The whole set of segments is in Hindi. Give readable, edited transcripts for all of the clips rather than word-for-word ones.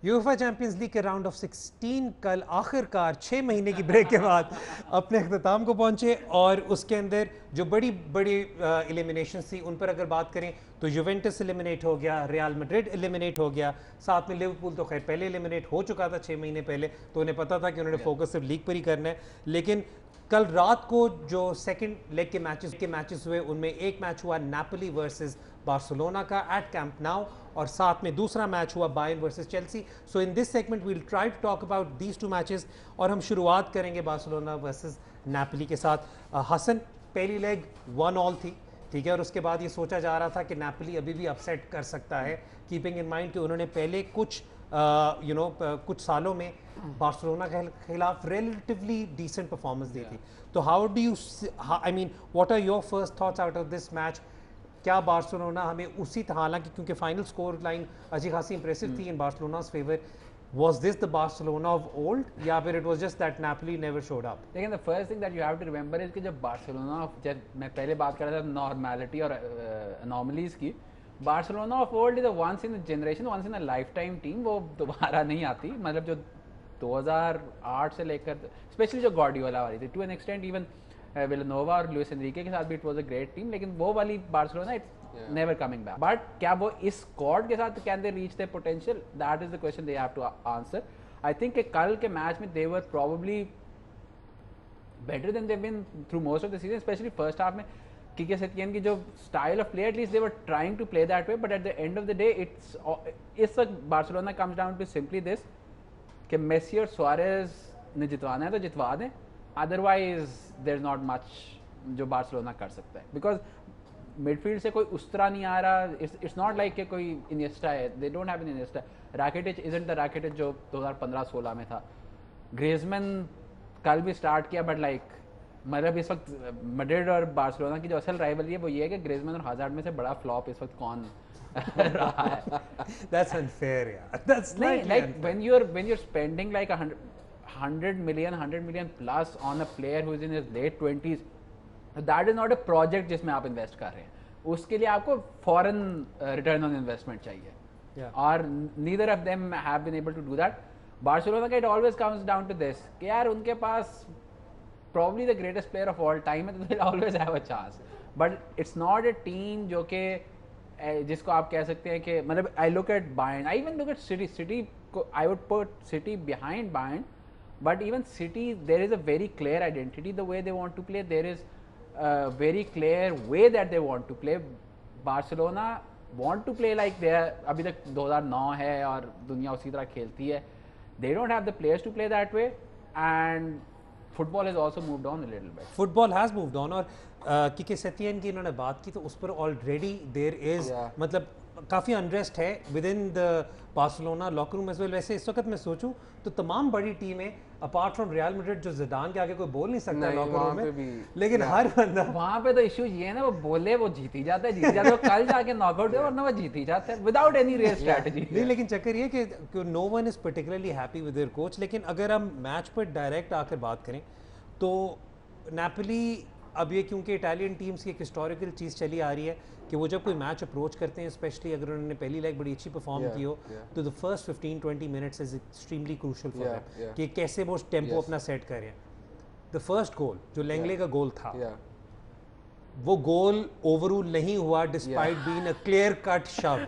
यूएफए चैंपियंस लीग के राउंड ऑफ 16 कल आखिरकार 6 महीने की ब्रेक के बाद अपने अख्ताम को पहुंचे, और उसके अंदर जो बड़ी बड़ी एलिमिनेशन थी उन पर अगर बात करें तो यूवेंटस एलिमिनेट हो गया, रियल मैड्रिड एलिमिनेट हो गया, साथ में लिवरपूल तो खैर पहले एलिमिनेट हो चुका था 6 महीने पहले, तो उन्हें पता था कि उन्होंने फोकस सिर्फ लीग पर ही करना है। लेकिन कल रात को जो सेकंड लेग के मैचेस हुए उनमें एक मैच हुआ नेपोली वर्सेस बार्सिलोना का एट कैंप नाउ, और साथ में दूसरा मैच हुआ Bayern versus Chelsea. So in this segment we will try to talk about these two matches, और हम शुरुआत करेंगे बार्सिलोना वर्सेस नेपोली के साथ। हसन, पहली लेग 1-1 थी, ठीक है, और उसके बाद ये सोचा जा रहा था कि नेपोली अभी भी अपसेट कर सकता है, कीपिंग इन माइंड कि उन्होंने पहले कुछ कुछ सालों में बार्सिलोना के खिलाफ रिलेटिवली डिसेंट परफॉर्मेंस दी थी। तो how do you, I mean what are your first thoughts out of this match? क्या बार्सिलोना हमें उसी तरह, हालांकि क्योंकि फाइनल स्कोर लाइन अच्छी खासी इंप्रेसिव थी इन बार्सिलोना's favour, was this the Barcelona of old, या फिर it was just that Napoli never showed up? लेकिन the first thing that you have to remember is कि जब बार्सिलोना, जब मैं पहले बात कर रहा था नॉर्मेलिटी और अनोमलीज की, Barcelona of old is a once in generation, once in a lifetime team, वो दोबारा नहीं आती। मतलब जो 2008 से लेकर स्पेशली जो गार्डियोला वाली थी, to an extent even Vilanova और लुइस एनरिके के साथ भी it was a great team, लेकिन वो वाली Barcelona it's never coming back. But क्या वो इस स्क्वाड के साथ can they reach their potential? That is the question they have to answer. I think कि कल के मैच में they were probably better than they been through most of the season, especially first half में। किके सेटियन की जो style of play, at least they were trying to play that way, but at the end of the day it's इस वक्त Barcelona comes down to simply this कि मेसी और सुआरेज ने जितवाना है तो जितवा दें, otherwise there is not much जो बार्सिलोना कर सकता है, बिकॉज मिडफील्ड से कोई उस तरह नहीं आ रहा। इट्स नॉट लाइक कि कोई इनिएस्टा है, they don't have an Iniesta. Rakitic isn't the Rakitic जो 2015-16 में था। ग्रिezmann कल भी स्टार्ट किया, बट लाइक मतलब इस वक्त मैड्रिड और बार्सिलोना की जो असल राइवलरी है वो ये है कि ग्रिezmann और हज़ार्ड में से बड़ा फ्लॉप इस वक्त कौन रहा है। That's unfair, yeah. That's like unfair. when you're spending like 100 million plus on a player who is in his late 20s, that is not a project जिसमें आप इन्वेस्ट कर रहे हैं। उसके लिए आपको फॉरेन रिटर्न ऑन इन्वेस्टमेंट चाहिए, और neither of them have been able to do that. Barcelona का it always comes down to this कि यार उनके पास probably the greatest player of all time है, तो they'll always have a chance, but it's not a team जो कि जिसको आप कह सकते हैं कि मतलब I look at Bayern, I even look at City को I would put City behind Bayern, but even City there is a very clear identity the way they want to play, there is a very clear way that they want to play. Barcelona want to play like they are, अभी तक 2009 है और दुनिया उसी तरह खेलती है, they don't have the players to play that way, and football has also moved on a little bit. Football has moved on, और किके सेटियन की इन्होंने बात की तो उस पर ऑलरेडी देयर इज मतलब काफ़ी अनरेस्ट है within the Barcelona locker room as well. वैसे इस वक्त मैं सोचूं तो तमाम बड़ी टीमें अपार्ट फ्रॉम रियल मैड्रिड जो ज़िडान के आगे कोई बोल नहीं सकता लॉकर रूम में, लेकिन हर बंदा वहाँ पे तो इशू ये है ना, वो बोले वो जीती जाता है, वो कल जाके नॉकआउट है वरना वो जीती जाता है विदाउट एनी रियल स्ट्रेटजी। नहीं, लेकिन चक्कर ये कि no one is particularly happy with their coach. लेकिन अगर हम मैच पर डायरेक्ट आकर बात करें तो नेपोली, अब ये क्योंकि इटालियन टीम्स की एक हिस्टोरिकल चीज़ चली आ रही है कि वो जब कोई मैच अप्रोच करते हैं, स्पेशली अगर उन्होंने पहली लेग बड़ी अच्छी परफॉर्म की हो, तो the first 15-20 minutes is extremely crucial for them कि कैसे वो टेम्पो अपना सेट करें। द फर्स्ट गोल जो लेंगले का गोल था, वो गोल ओवररूल नहीं हुआ despite being a clear cut शव।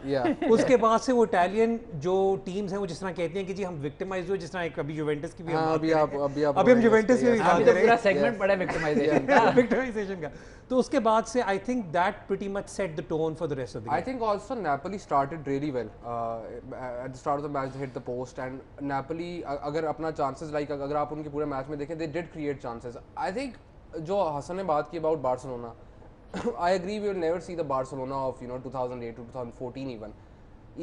उसके बाद से वो इटालियन जो टीम्स हैं वो जिस तरह कहती हैं कि जी हम विक्टिमाइज हुए, जिस तरह अभी जुवेंटस की भी अभी हम जुवेंटस की भी बात करें, पूरा सेगमेंट पड़ा विक्टिमाइजेशन का। तो उसके बाद से आई think that pretty much set the tone for the rest of the game. I think also Napoli started really well at the start of the match. They hit the post and Napoli अगर अपना chances like अगर आप उनके पूरे मैच में देखें they did create chances. I think जो हसन ने बात की about Barcelona, I agree we will never see the Barcelona of 2008 to 2014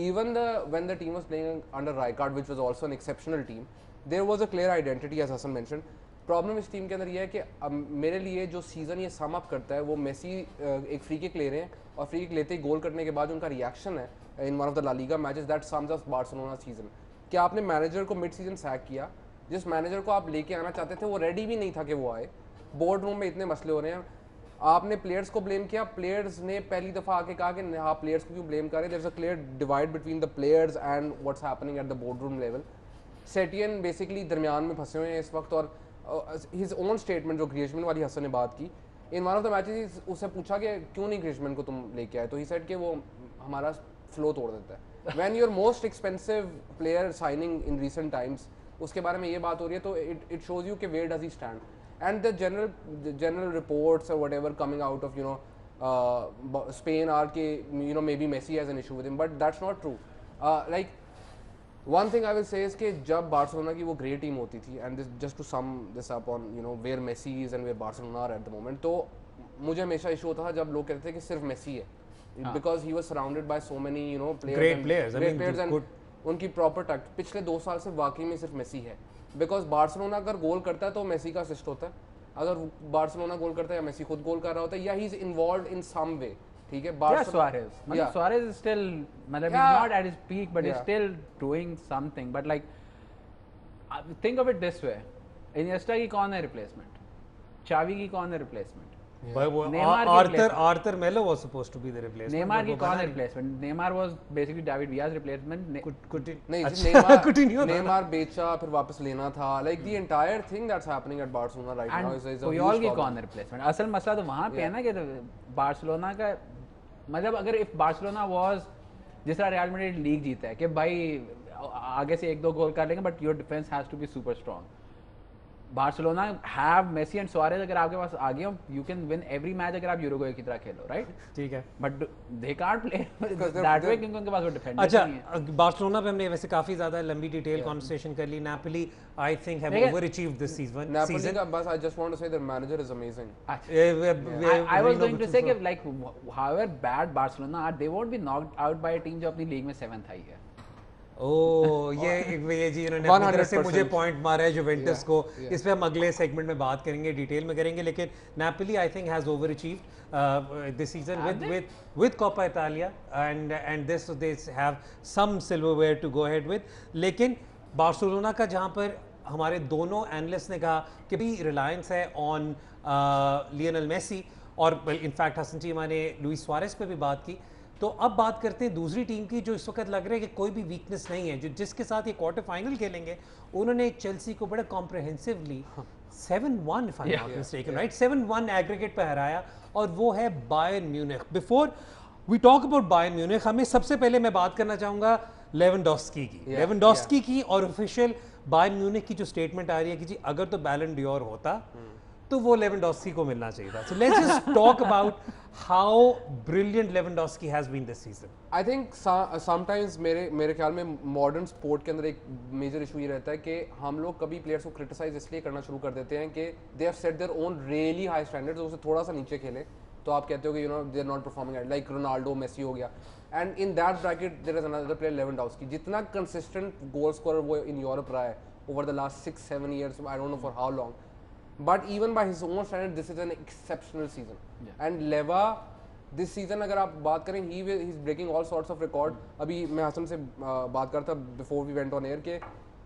even when the team was playing under Rijkaard, which was also an exceptional team, there was a clear identity as Hassan mentioned. Problem इस टीम के अंदर ये है कि मेरे लिए जो सीज़न ये सम अप करता है वो मेसी एक फ्री किक ले रहे हैं और फ्री किक लेते ही गोल करने के बाद उनका रिएक्शन है in one of the La Liga matches that sums up Barcelona season. क्या आपने मैनेजर को मिड सीजन सैक किया, जिस मैनेजर को आप लेके आना चाहते थे वो रेडी भी नहीं था कि वो आए, बोर्ड रूम में इतने मसले हो रहे हैं, आपने प्लेयर्स को ब्लेम किया, प्लेयर्स ने पहली दफ़ा आके कहा कि हाँ प्लेयर्स को क्यों ब्लेम कर रहे, there is a clear divide between the players and what's happening at the board room level. Setien basically दरमियान में फंसे हुए हैं इस वक्त, और हिज ओन स्टेटमेंट जो ग्रीजमैन वाली हसन ने बात की in one of the matches, उससे पूछा कि क्यों नहीं ग्रीजमैन को तुम लेके आए, तो ही सेड कि वो हमारा फ्लो तोड़ देता है। When your most expensive player signing in recent times, उसके बारे में ये बात हो रही है, तो इट शोज यू कि where does he stand. and the general reports or whatever coming out of Spain are ke maybe Messi has an issue with him, but that's not true. Like one thing I will say is कि जब बार्सिलोना की वो ग्रेट टीम होती थी, and this just to sum this up on where Messi is and where Barcelona are at the moment, तो मुझे हमेशा इशू होता था जब लोग कहते थे कि सिर्फ मेसी है, because he was surrounded by so many great players and उनकी प्रॉपर टैक्ट। पिछले 2 साल से वाकई में सिर्फ मेसी है, बिकॉज बार्सिलोना अगर गोल करता है तो मेसी का असिस्ट होता है, अगर बार्सिलोना गोल करता है या मेसी खुद गोल कर रहा होता है या ही इज इन्वॉल्व्ड इन सम वे, ठीक है। Suarez is still, मतलब he's not at his peak but he's still doing something, but like think of it this way, Iniesta की कौन है रिप्लेसमेंट, चावी की कौन है replacement, Arthur Melo was supposed to be the replacement. Neymar की कौन है replacement, Neymar was basically David Villa's replacement. नहीं, नेमार बेचा फिर वापस लेना था, like the entire thing that's happening at Barcelona right now is a Puyol की कौन है रिप्लेसमेंट। असल मसला तो वहाँ पे है ना कि बार्सिलोना का, मतलब अगर इफ बार्सिलोना वाज जिस तरह रियल मैड्रिड लीग जीता है कि भाई आगे से 1-2 गोल कर लेंगे but your defence has to be super strong. Barcelona have Messi and Suarez अगर आपके पास आ गए हो, you can win every match अगर आप यूरुग्वे की तरह खेलो, राइट? ठीक है, but they can't play that way क्योंकि उनके पास वो डिफेंडर अच्छा नहीं है। बार्सिलोना पे हमने वैसे काफी ज्यादा लंबी डिटेल कन्वर्सेशन कर ली। Napoli I think have overachieved this season. Napoli का बस I just want to say their manager is amazing. I was going to say कि like however bad Barcelona are, they won't be knocked out by a team जो अपनी लीग में 7th आई है। ये जी इन्होंने अपनी तरफ से मुझे पॉइंट मारा है जुवेंटस को। इस पे हम अगले सेगमेंट में बात करेंगे, डिटेल में करेंगे, लेकिन Napoli I think has over achieved this season with Coppa Italia and this they have some silverware to go ahead with। लेकिन बार्सिलोना का जहाँ पर हमारे दोनों एनालिस्ट ने कहा कि भी रिलायंस है ऑन लियोनेल मेसी, और इनफैक्ट हसन चीमा ने लुइस सुआरेज पे भी बात की। तो अब बात करते हैं दूसरी टीम की जो इस वक्त लग रहा है कि कोई भी वीकनेस नहीं है, जो जिसके साथ ये क्वार्टर फाइनल खेलेंगे। उन्होंने चेल्सी को बड़ा comprehensively 7-1 if I am not mistaken, right, 7-1 aggregate पे हराया, और वो है Bayern Munich. Before we talk about Bayern Munich, हमें सबसे पहले मैं बात करना चाहूँगा लेवेंडोस्की की। लेवेंडोस्की की और ऑफिशियल बायर्न म्यूनिख की जो स्टेटमेंट आ रही है कि जी अगर तो बैलन डियोर होता तो वो लेवेंडोस्की को मिलना चाहिए था। So let's just talk about how brilliant Lewandowski has been this season. I think sometimes मेरे ख्याल में मॉडर्न स्पोर्ट के अंदर एक मेजर इशू ये रहता है कि हम लोग कभी प्लेयर्स को क्रिटिसाइज इसलिए करना शुरू कर देते हैं कि they have set their own really high standards, उससे थोड़ा सा नीचे खेले तो आप कहते हो कि they are not performing at, like Ronaldo, Messi हो गया। And in that bracket there is another player Lewandowski, जितना कंसिस्टेंट गोल स्कोरर वो इन यूरोप रहा है over the last 6-7 years, I don't know for how long, but even by his own standard this is an exceptional season. And Leva this season अगर आप बात करें he's breaking all sorts of record। अभी मैं हसन से बात करता before we went on air के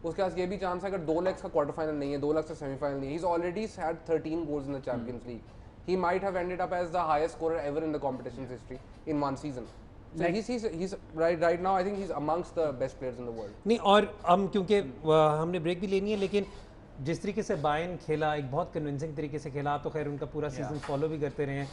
उसके पास ये भी चांस है अगर 2 lakhs का क्वार्टर फाइनल नहीं है, 2 lakhs का सेमीफाइनल नहीं है, he's already had 13 goals in the Champions League। He might have ended up as the highest scorer ever in the competition's history in one season। So he's right now I think he's amongst the best players in the world। नहीं, और हम क्योंकि हमने ब्रेक भी लेनी है, लेकिन जिस तरीके से बायर्न खेला, एक बहुत कन्विंसिंग तरीके से खेला। आप तो खैर उनका पूरा सीजन फॉलो भी करते रहे हैं।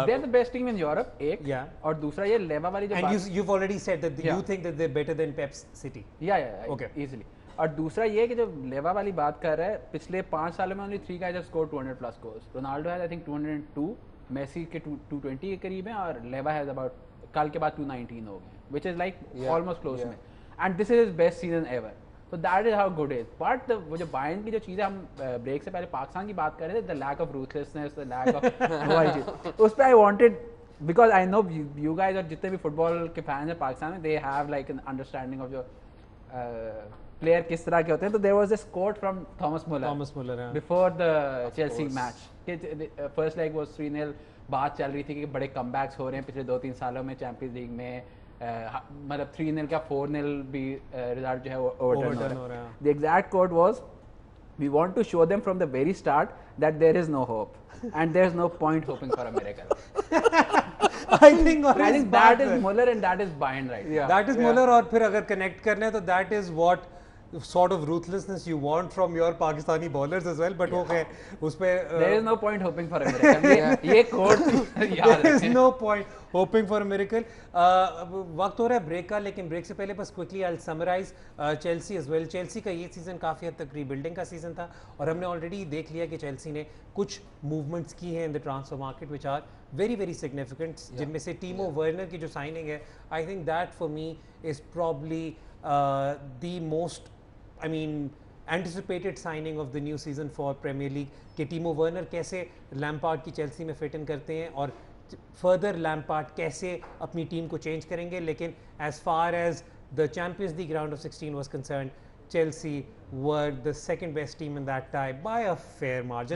They are the best team in Europe, एक, और दूसरा ये लेवा वाली जो and you have already said that you think that they are better than Pep City. या ओके, इजीली। और दूसरा ये कि जो लेवा वाली बात कर रहा है, पिछले 5 सालों में only 3 guys have scored 200+ goals। Ronaldo has I think 202, Messi के 220 के करीब हैं, और लेवा हैज अबाउट कल के बाद 219 हो गए, which is like almost close में। And this is his best season ever. So that is how good it is। But वो जो बायर्न की जो चीज़ें हम ब्रेक से पहले पाकिस्तान की बात कर रहे थे, the lack of ruthlessness, the lack of उस पर I wanted, because I know you guys और जितने भी फुटबॉल के फैंस हैं पाकिस्तान में, they have like an understanding of जो प्लेयर किस तरह के होते हैं। तो there was this quote from Thomas Muller before the Chelsea match कि first leg was 3-0, बात चल रही थी कि बड़े कमबैक्स हो रहे हैं पिछले 2-3 सालों में चैंपियंस लीग में, मतलब 3-0 का 4-0 भी रिजल्ट जो है वो ओवरटर्न हो रहा है। The exact quote was We want to show them from the very start that there is no hope and there is no point hoping for a miracle. I think I think that is Muller and that is Bayern right now. Yeah. That is Muller, और फिर अगर connect करना है तो that is what sort of ruthlessness you want from your Pakistani bowlers as well. But वो खैर उस पे There is no point hoping for a miracle. ये quote याद there is रखें. no point hoping for a miracle. वक्त हो रहा है ब्रेक का, लेकिन ब्रेक से पहले बस quickly I'll summarize Chelsea as well. Chelsea का ये सीजन काफ़ी हद तक रीबिल्डिंग का सीजन था और हमने ऑलरेडी देख लिया कि Chelsea ने कुछ मूवमेंट्स की हैं in the transfer market which are very very significant, जिनमें से टीमो वर्नर की जो साइनिंग है, I think that for me is probably the most I mean anticipated signing of the new season for Premier League कि टीमो वर्नर कैसे लैम्पार्ड की चेल्सी में फिट इन करते हैं और फर्दर लैम्पार्ड कैसे अपनी टीम को चेंज करेंगे. लेकिन as far as the Champions League round of 16 was concerned, Chelsea were the second best team in that tie by a fair margin.